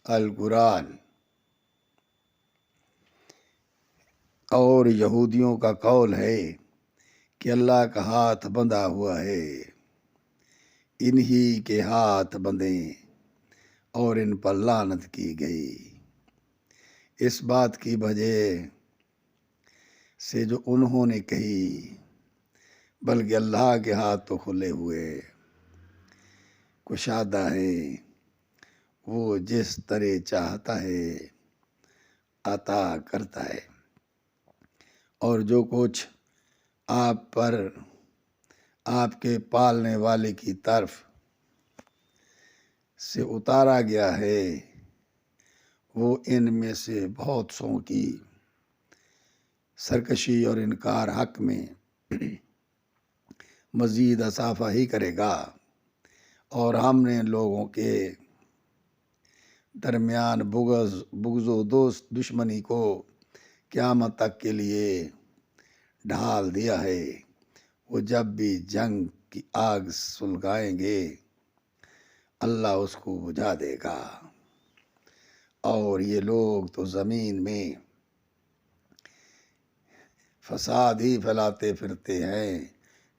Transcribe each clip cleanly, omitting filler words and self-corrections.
القرآن۔ اور یہودیوں کا قول ہے کہ اللہ کا ہاتھ بندھا ہوا ہے، انہی کے ہاتھ بندھے اور ان پر لعنت کی گئی، اس بات کی وجہ سے جو انہوں نے کہی، بلکہ اللہ کے ہاتھ تو کھلے ہوئے کشادہ ہے، وہ جس طرح چاہتا ہے عطا کرتا ہے۔ اور جو کچھ آپ پر آپ کے پالنے والے کی طرف سے اتارا گیا ہے، وہ ان میں سے بہت سو کی سرکشی اور انکار حق میں مزید اضافہ ہی کرے گا۔ اور ہم نے لوگوں کے درمیان بغض و دشمنی کو قیامت تک کے لیے ڈھال دیا ہے، وہ جب بھی جنگ کی آگ سلگائیں گے اللہ اس کو بجھا دے گا۔ اور یہ لوگ تو زمین میں فساد ہی پھیلاتے پھرتے ہیں،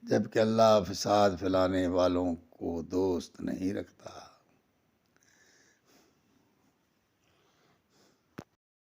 جبکہ اللہ فساد پھیلانے والوں کو دوست نہیں رکھتا۔